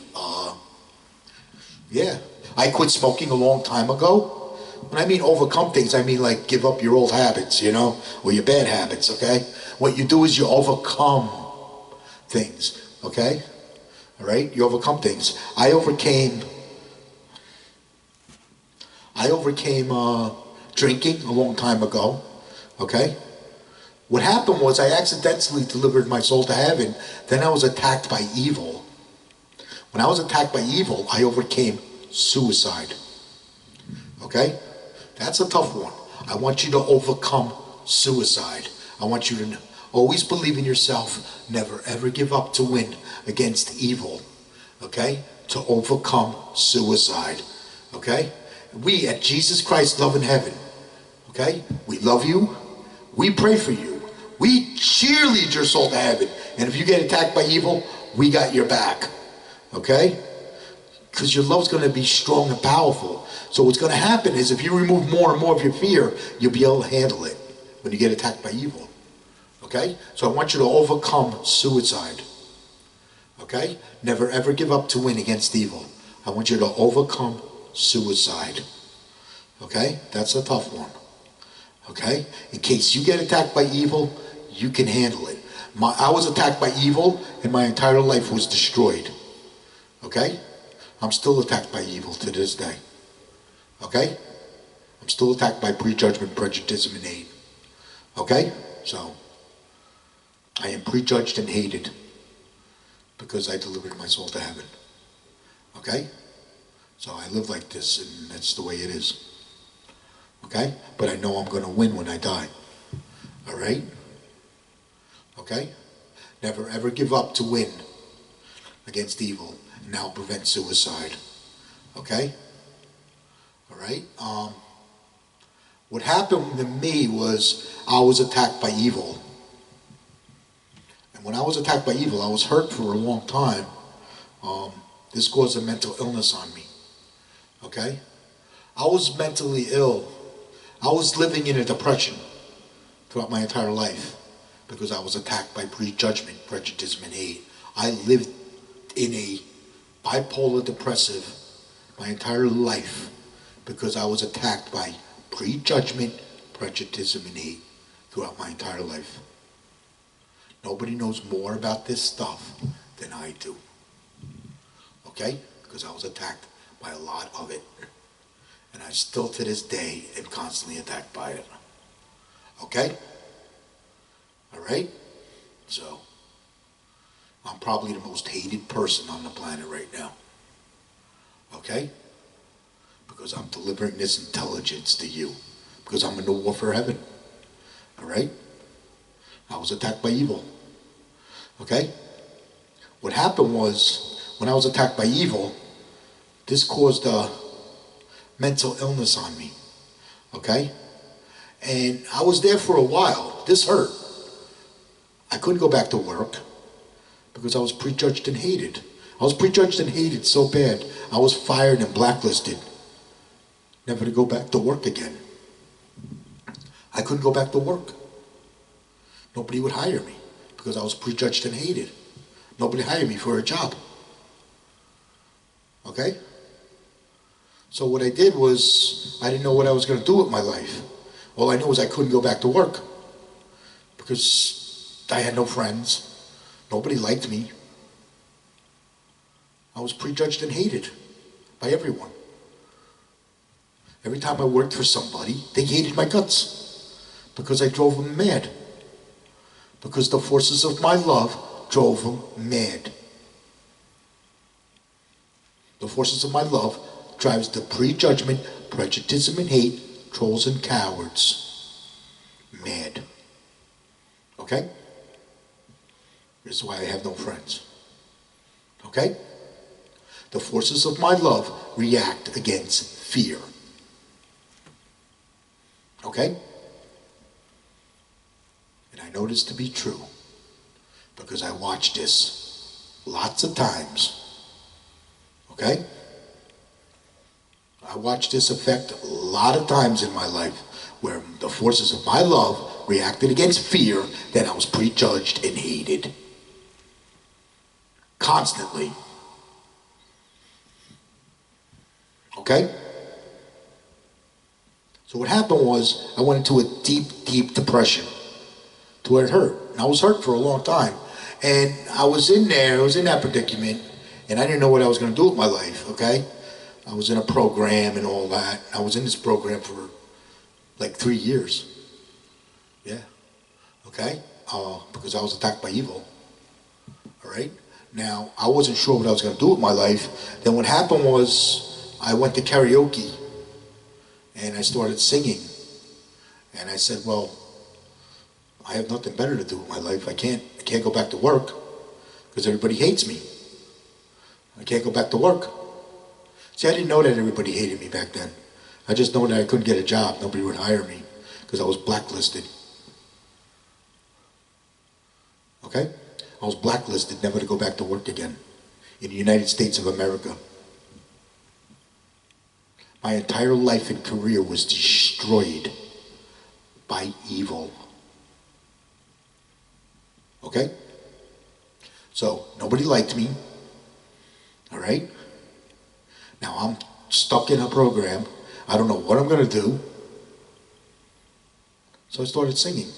Yeah. I quit smoking a long time ago. When I mean overcome things, I mean like give up your old habits, you know, or your bad habits, okay? What you do is you overcome things, okay? All right? You overcome things. I overcame drinking a long time ago, okay? What happened was I accidentally delivered my soul to heaven. Then I was attacked by evil. When I was attacked by evil, I overcame suicide. Okay? That's a tough one. I want you to overcome suicide. I want you to always believe in yourself. Never ever give up to win against evil. Okay? To overcome suicide. Okay? We at Jesus Christ Love in Heaven. Okay? We love you. We pray for you. We cheerlead your soul to heaven. And if you get attacked by evil, we got your back. Okay? Because your love's going to be strong and powerful. So what's going to happen is if you remove more and more of your fear, you'll be able to handle it when you get attacked by evil. Okay? So I want you to overcome suicide. Okay? Never ever give up to win against evil. I want you to overcome suicide. Okay? That's a tough one. Okay? In case you get attacked by evil, you can handle it. I was attacked by evil and my entire life was destroyed. Okay? I'm still attacked by evil to this day. Okay? I'm still attacked by prejudgment, prejuditism, and hate. Okay? So, I am prejudged and hated because I delivered my soul to heaven. Okay? So I live like this, and that's the way it is. Okay? But I know I'm going to win when I die. All right? Okay? Never ever give up to win against evil, and now prevent suicide. Okay? All right? What happened to me was I was attacked by evil. And when I was attacked by evil, I was hurt for a long time. This caused a mental illness on me. Okay? I was mentally ill. I was living in a depression throughout my entire life because I was attacked by prejudgment, prejudice, and hate. I lived in a bipolar depressive my entire life because I was attacked by prejudgment, prejudice, and hate throughout my entire life. Nobody knows more about this stuff than I do. Okay? Because I was attacked by a lot of it. And I still to this day am constantly attacked by it. Okay? Alright? So, I'm probably the most hated person on the planet right now. Okay? Because I'm delivering this intelligence to you. Because I'm in the war for heaven. Alright? I was attacked by evil. Okay? What happened was, when I was attacked by evil, this caused a mental illness on me. Okay? And I was there for a while. This hurt. I couldn't go back to work because I was prejudged and hated. I was prejudged and hated so bad, I was fired and blacklisted. Never to go back to work again. I couldn't go back to work. Nobody would hire me because I was prejudged and hated. Nobody hired me for a job. Okay? So what I did was, I didn't know what I was going to do with my life. All I knew was I couldn't go back to work because I had no friends. Nobody liked me. I was prejudged and hated by everyone. Every time I worked for somebody, they hated my guts because I drove them mad. Because the forces of my love drove them mad. The forces of my love drives the prejudgment, prejudice, and hate, trolls and cowards mad. Okay? This is why I have no friends. Okay? The forces of my love react against fear. Okay? And I know this to be true because I watched this lots of times. Okay? I watched this effect a lot of times in my life where the forces of my love reacted against fear, then I was prejudged and hated. constantly. Okay? So what happened was I went into a deep, deep depression to where it hurt. And I was hurt for a long time. And I was in there, I was in that predicament, and I didn't know what I was going to do with my life, okay? I was in a program and all that. I was in this program for like 3 years. Yeah. Okay? Because I was attacked by evil. All right? Now, I wasn't sure what I was going to do with my life. Then what happened was I went to karaoke and I started singing. And I said, well, I have nothing better to do with my life. I can't go back to work because everybody hates me. I can't go back to work. See, I didn't know that everybody hated me back then. I just know that I couldn't get a job. Nobody would hire me because I was blacklisted. Okay? I was blacklisted never to go back to work again in the United States of America. My entire life and career was destroyed by evil. Okay? So, nobody liked me. All right? Now I'm stuck in a program. I don't know what I'm going to do. So I started singing.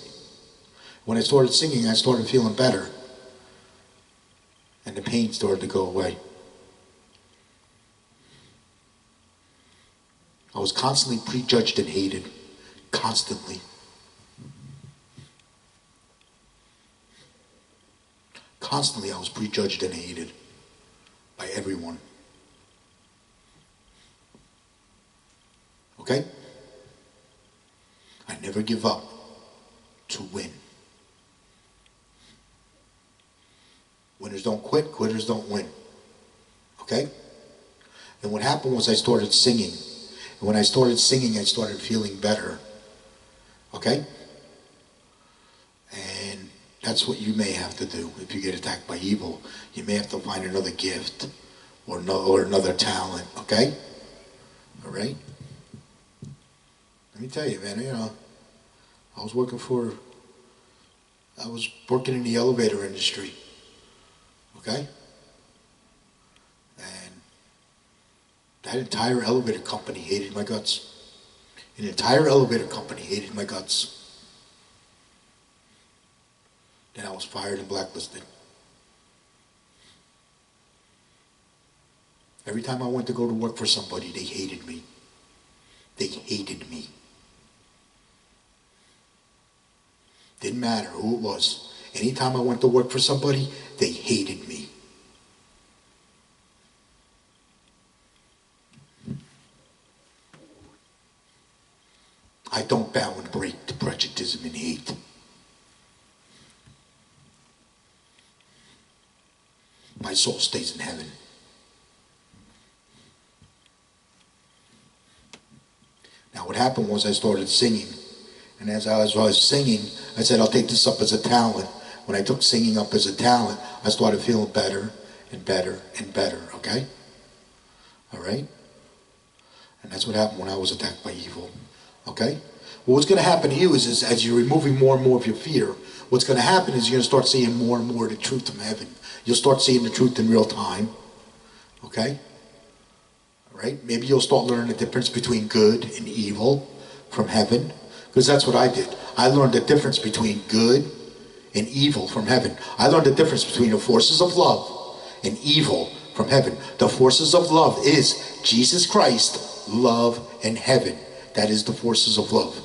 When I started singing, I started feeling better. And the pain started to go away. I was constantly prejudged and hated. Constantly. Constantly I was prejudged and hated by everyone. Okay? I never give up to win. Winners don't quit, quitters don't win. Okay? And what happened was I started singing. And when I started singing, I started feeling better. Okay? And that's what you may have to do if you get attacked by evil. You may have to find another gift or another talent. Okay? All right? Let me tell you, man, I was working in the elevator industry. Okay? And that entire elevator company hated my guts. An entire elevator company hated my guts. Then I was fired and blacklisted. Every time I went to go to work for somebody, they hated me. They hated me. Didn't matter who it was. Anytime I went to work for somebody, they hated me. I don't bow and break to prejuditism and hate. My soul stays in heaven. Now what happened was I started singing. And as I was singing, I said, I'll take this up as a talent. When I took singing up as a talent, I started feeling better and better and better, okay? All right? And that's what happened when I was attacked by evil, okay? Well, what's going to happen to you is as you're removing more and more of your fear, what's going to happen is you're going to start seeing more and more of the truth from heaven. You'll start seeing the truth in real time, okay? All right? Maybe you'll start learning the difference between good and evil from heaven. Because that's what I did. I learned the difference between good and evil from heaven. I learned the difference between the forces of love and evil from heaven. The forces of love is Jesus Christ, love, and heaven. That is the forces of love.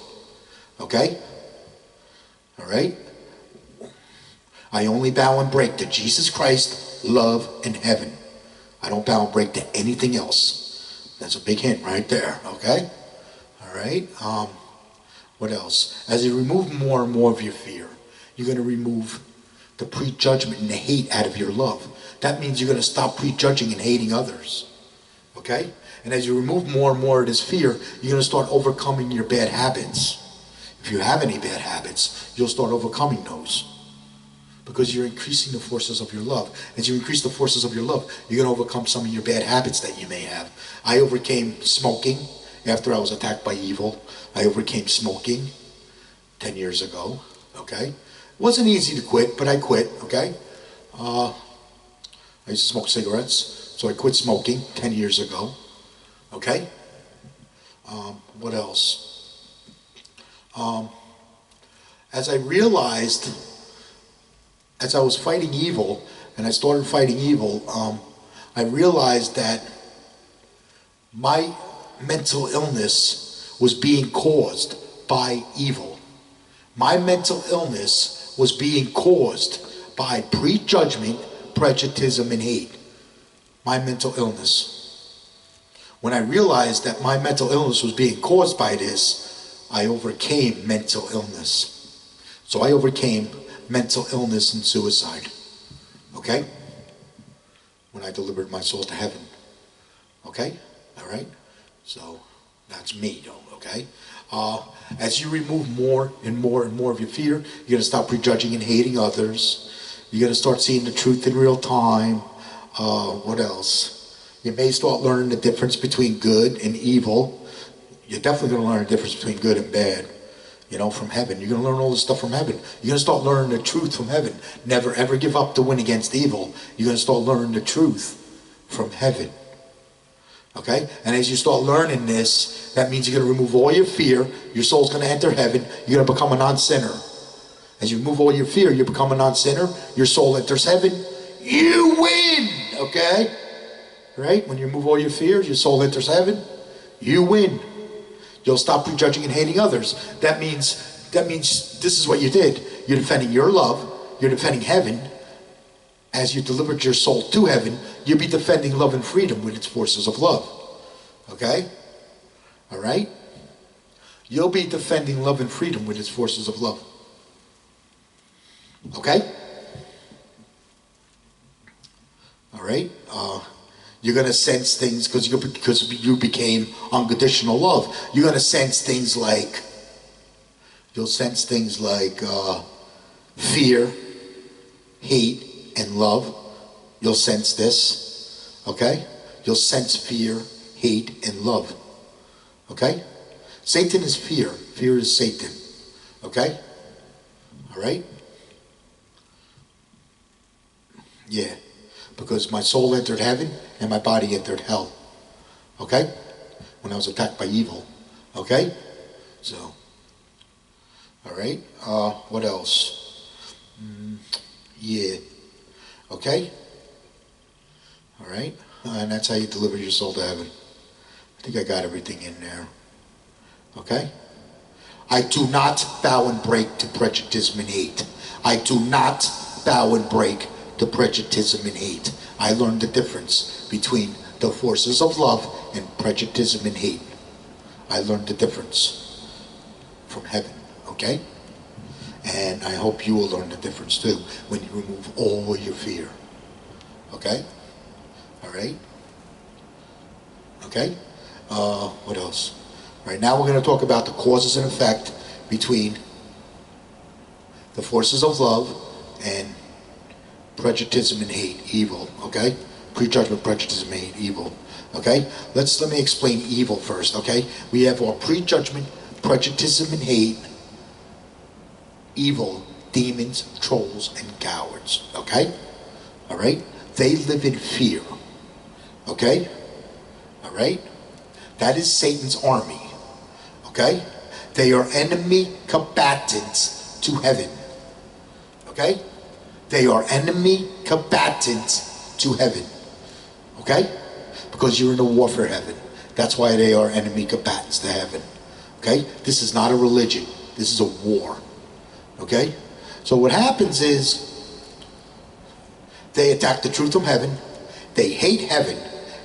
Okay? All right? I only bow and break to Jesus Christ, love, and heaven. I don't bow and break to anything else. That's a big hint right there. Okay? All right? What else? As you remove more and more of your fear, you're going to remove the prejudgment and the hate out of your love. That means you're going to stop prejudging and hating others. Okay? And as you remove more and more of this fear, you're going to start overcoming your bad habits. If you have any bad habits, you'll start overcoming those. Because you're increasing the forces of your love. As you increase the forces of your love, you're going to overcome some of your bad habits that you may have. I overcame smoking after I was attacked by evil. I overcame smoking 10 years ago, okay? It wasn't easy to quit, but I quit, okay? I used to smoke cigarettes, so I quit smoking 10 years ago. Okay? What else? As I realized, as I was fighting evil, and I started fighting evil, I realized that my mental illness was being caused by evil. My mental illness was being caused by prejudgment, prejuditism, and hate. My mental illness. When I realized that my mental illness was being caused by this, I overcame mental illness. So I overcame mental illness and suicide. Okay? When I delivered my soul to heaven. Okay? All right? So that's me, though. Okay? As you remove more and more and more of your fear, you're going to stop prejudging and hating others. You're going to start seeing the truth in real time. What else? You may start learning the difference between good and evil. You're definitely going to learn the difference between good and bad. You know, from heaven. You're going to learn all this stuff from heaven. You're going to start learning the truth from heaven. Never ever give up to win against evil. You're going to start learning the truth from heaven. Okay? And as you start learning this, that means you're going to remove all your fear. Your soul's going to enter heaven. You're going to become a non-sinner. As you remove all your fear, you become a non-sinner. Your soul enters heaven. You win! Okay? Right? When you remove all your fears, your soul enters heaven. You win. You'll stop prejudging and hating others. That means this is what you did. You're defending your love. You're defending heaven. As you delivered your soul to heaven, you'll be defending love and freedom with its forces of love. Okay? All right? You'll be defending love and freedom with its forces of love. Okay? All right? You're going to sense things because you became unconditional love. You're going to sense things like, you'll sense things like fear, hate, and love. You'll sense this. Okay? You'll sense fear, hate, and love. Okay? Satan is fear. Fear is Satan. Okay? All right? Yeah. Because my soul entered heaven and my body entered hell. Okay? When I was attacked by evil. Okay? So. All right? What else? Yeah. Okay? All right? And that's how you deliver your soul to heaven. I think I got everything in there. Okay? I do not bow and break to prejudice and hate. I do not bow and break to prejudice and hate. I learned the difference between the forces of love and prejudice and hate. I learned the difference from heaven. Okay? And I hope you will learn the difference too when you remove all your fear. Okay? All right? Okay? What else? All right, now we're going to talk about the causes and effect between the forces of love and prejudice and hate, evil. Okay? Prejudgment, prejudice, and hate, evil. Okay? Let me explain evil first. Okay? We have our prejudgment, prejudice, and hate, evil, demons, trolls, and cowards. Okay? All right? They live in fear. Okay? All right? That is Satan's army. Okay? They are enemy combatants to heaven. Okay? They are enemy combatants to heaven. Okay? Because you're in a warfare heaven. That's why they are enemy combatants to heaven. Okay? This is not a religion. This is a war. Okay? So what happens is they attack the truth from heaven, they hate heaven,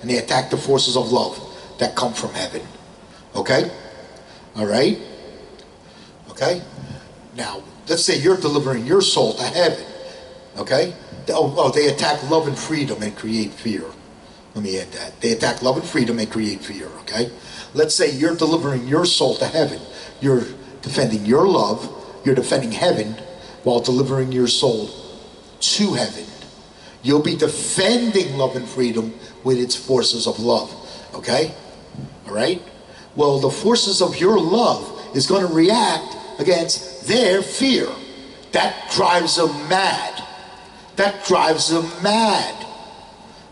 and they attack the forces of love that come from heaven. Okay? Alright? Okay? Now, let's say you're delivering your soul to heaven. Okay? They attack love and freedom and create fear. Let me add that. They attack love and freedom and create fear. Okay? Let's say you're delivering your soul to heaven. You're defending your love. You're defending heaven while delivering your soul to heaven. You'll be defending love and freedom with its forces of love. Okay? Alright? Well, the forces of your love is going to react against their fear. That drives them mad. That drives them mad.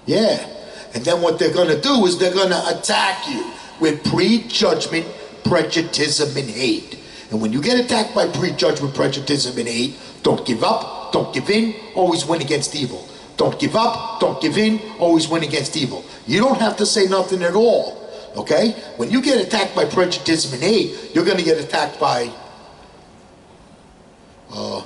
Yeah. And then what they're going to do is they're going to attack you with prejudgment, prejudicism, and hate. And when you get attacked by prejudgment, prejudicism, and hate, don't give up, don't give in, always win against evil. Don't give up, don't give in, always win against evil. You don't have to say nothing at all, okay? When you get attacked by prejudicism and hate, you're going to get attacked by, you're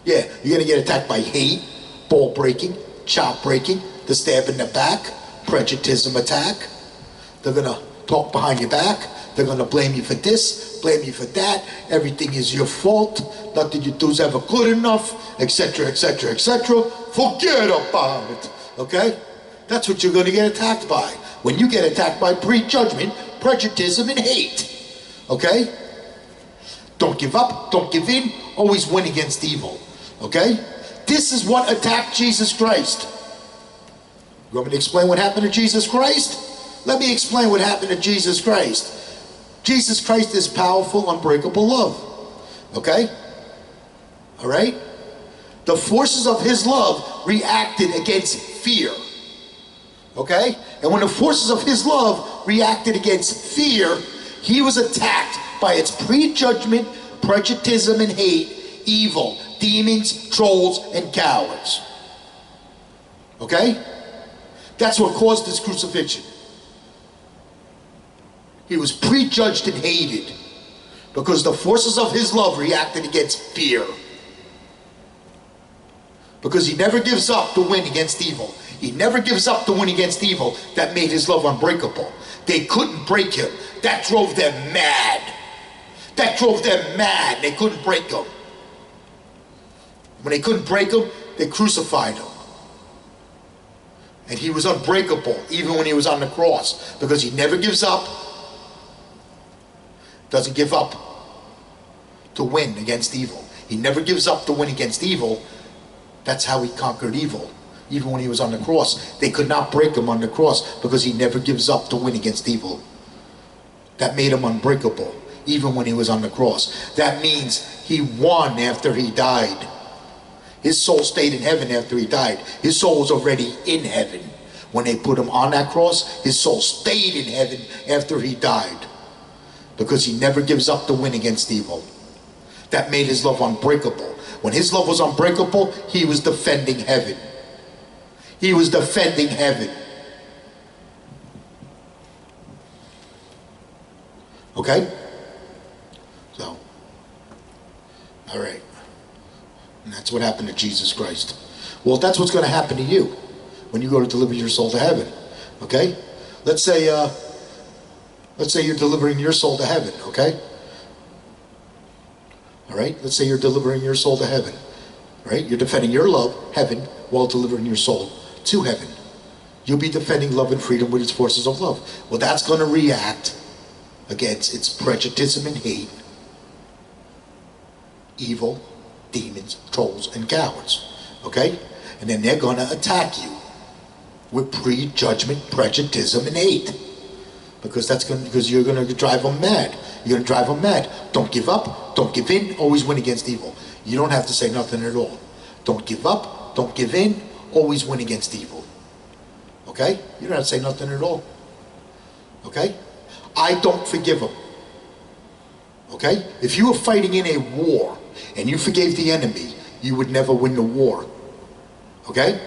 going to get attacked by hate, ball breaking, chop breaking, the stab in the back, prejudicism attack. They're going to talk behind your back. They're going to blame you for this, blame you for that. Everything is your fault. Nothing you do is ever good enough, etc., etc., etc. Forget about it, okay? That's what you're going to get attacked by when you get attacked by prejudgment, prejudicism, and hate, okay? Don't give up, don't give in, always win against evil, okay? This is what attacked Jesus Christ. You want me to explain what happened to Jesus Christ? Let me explain what happened to Jesus Christ. Jesus Christ is powerful, unbreakable love. Okay? All right? The forces of his love reacted against fear. Okay? And when the forces of his love reacted against fear, he was attacked by its prejudgment, prejudicism, and hate, evil, demons, trolls, and cowards. Okay? That's what caused his crucifixion. He was prejudged and hated because the forces of his love reacted against fear. Because he never gives up to win against evil. He never gives up to win against evil. That made his love unbreakable. They couldn't break him. That drove them mad. That drove them mad. They couldn't break him. When they couldn't break him, they crucified him. And he was unbreakable even when he was on the cross because he never gives up. Doesn't give up to win against evil. He never gives up to win against evil. That's how he conquered evil. Even when he was on the cross, they could not break him on the cross because he never gives up to win against evil. That made him unbreakable, even when he was on the cross. That means he won after he died. His soul stayed in heaven after he died. His soul was already in heaven. When they put him on that cross, his soul stayed in heaven after he died. Because he never gives up to win against evil. That made his love unbreakable. When his love was unbreakable, he was defending heaven. He was defending heaven. Okay? So, all right. And that's what happened to Jesus Christ. Well, that's what's going to happen to you when you go to deliver your soul to heaven. Okay? Let's say you're delivering your soul to heaven, okay? All right? Let's say you're delivering your soul to heaven. All right? You're defending your love, heaven, while delivering your soul to heaven. You'll be defending love and freedom with its forces of love. Well, that's going to react against its prejudice and hate, evil, demons, trolls, and cowards. Okay? And then they're going to attack you with prejudgment, prejudice, and hate. Because you're going to drive them mad. You're going to drive them mad. Don't give up. Don't give in. Always win against evil. You don't have to say nothing at all. Don't give up. Don't give in. Always win against evil. Okay? You don't have to say nothing at all. Okay? I don't forgive them. Okay? If you were fighting in a war and you forgave the enemy, you would never win the war. Okay?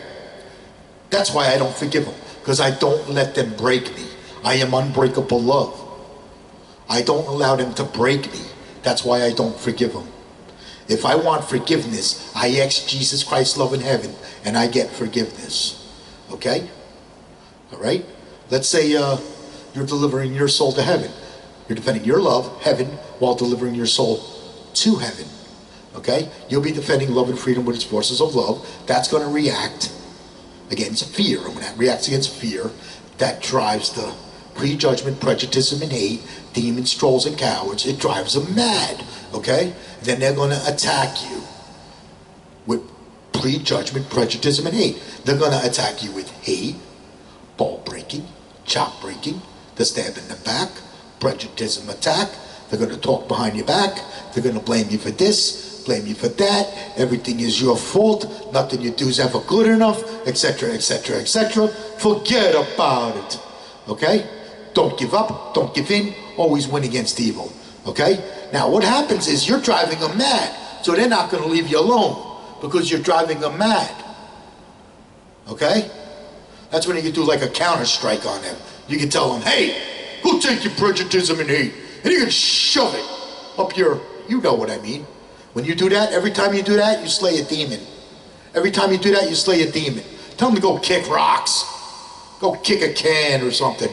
That's why I don't forgive them. Because I don't let them break me. I am unbreakable love. I don't allow them to break me. That's why I don't forgive them. If I want forgiveness, I ask Jesus Christ's love in heaven, and I get forgiveness. Okay? All right? Let's say you're delivering your soul to heaven. You're defending your love, heaven, while delivering your soul to heaven. Okay? You'll be defending love and freedom with its forces of love. That's going to react against fear. And when that reacts against fear, that drives the prejudgment, prejudice, and hate, demons, trolls, and cowards. It drives them mad. Okay? Then they're going to attack you with prejudgment, prejudice, and hate. They're going to attack you with hate, ball breaking, chop breaking, the stab in the back, prejudice attack. They're going to talk behind your back. They're going to blame you for this, blame you for that, everything is your fault, nothing you do is ever good enough, etc., etc., etc. Forget about it, okay? Don't give up, don't give in, always win against evil, okay? Now what happens is you're driving them mad, so they're not going to leave you alone because you're driving them mad, okay? That's when you can do like a counter strike on them. You can tell them, hey, go take your prejudicism and hate, and you can shove it up your, you know what I mean. When you do that, every time you do that, you slay a demon. Every time you do that, you slay a demon. Tell them to go kick rocks. Go kick a can or something,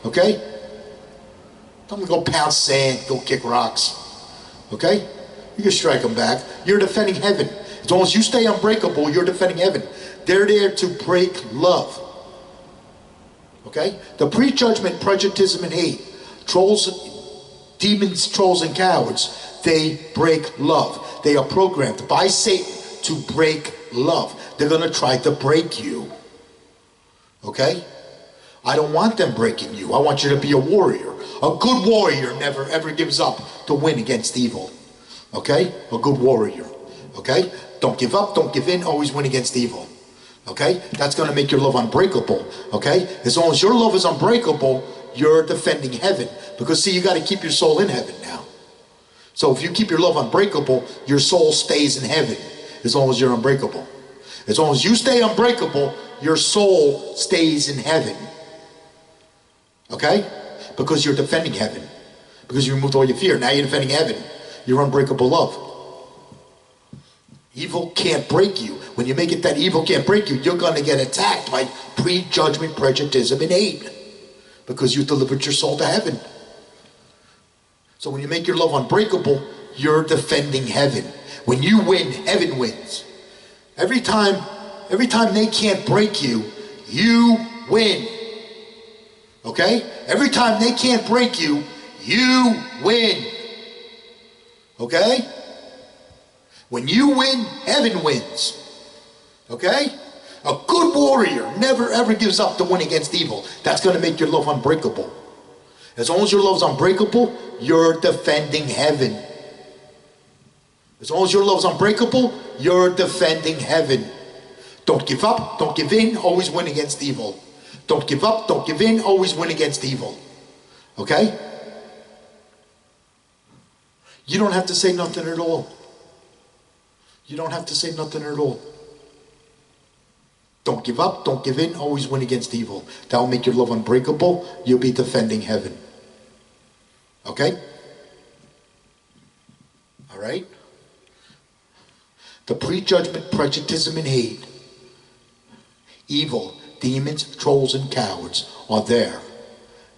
okay? Tell them to go pound sand, go kick rocks, okay? You can strike them back. You're defending heaven. As long as you stay unbreakable, you're defending heaven. They're there to break love. Okay? The prejudgment, prejuditism, and hate, trolls, demons, trolls, and cowards, they break love. They are programmed by Satan to break love. They're going to try to break you. Okay? I don't want them breaking you. I want you to be a warrior. A good warrior never ever gives up to win against evil. Okay? A good warrior. Okay? Don't give up, don't give in, always win against evil. Okay? That's going to make your love unbreakable. Okay? As long as your love is unbreakable, you're defending heaven. Because see, you got to keep your soul in heaven now. So if you keep your love unbreakable, your soul stays in heaven. As long as you're unbreakable. As long as you stay unbreakable, your soul stays in heaven. Okay? Because you're defending heaven. Because you removed all your fear. Now you're defending heaven. Your unbreakable love. Evil can't break you. When you make it that evil can't break you, you're going to get attacked by prejudgment, prejuditism, and hate. Because you delivered your soul to heaven. So when you make your love unbreakable, you're defending heaven. When you win, heaven wins. Every time they can't break you, you win. Okay? Every time they can't break you, you win. Okay? When you win, heaven wins. Okay? A good warrior never ever gives up to win against evil. That's going to make your love unbreakable. As long as your love is unbreakable, you're defending heaven. As long as your love is unbreakable, you're defending heaven. Don't give up, don't give in, always win against evil. Don't give up, don't give in, always win against evil. Okay? You don't have to say nothing at all. You don't have to say nothing at all. Don't give up, don't give in, always win against evil. That will make your love unbreakable. You'll be defending heaven. Okay? All right? The prejudgment, prejuditism, and hate, evil, demons, trolls, and cowards are there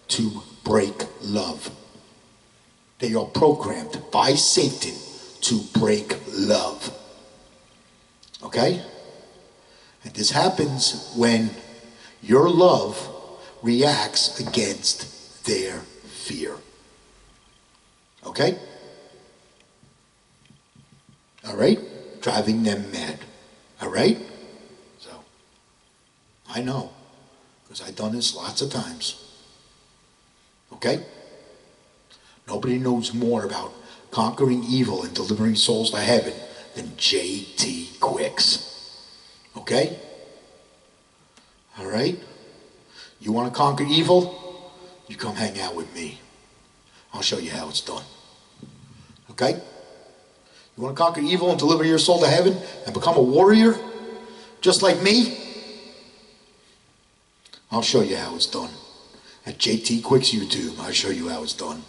to break love. They are programmed by Satan to break love. Okay? And this happens when your love reacts against their fear. Okay? All right? Driving them mad. All right? So, I know. Because I've done this lots of times. Okay? Nobody knows more about conquering evil and delivering souls to heaven than J.T. Quicks. Okay? All right? You want to conquer evil? You come hang out with me. I'll show you how it's done. Okay? You want to conquer evil and deliver your soul to heaven and become a warrior just like me? I'll show you how it's done. At JT Quick's YouTube, I'll show you how it's done.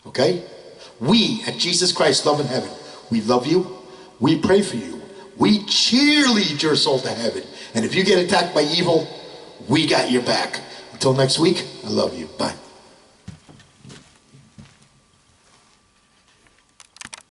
Okay? We at Jesus Christ Love in Heaven, we love you. We pray for you. We cheerlead your soul to heaven. And if you get attacked by evil, we got your back. Until next week, I love you. Bye.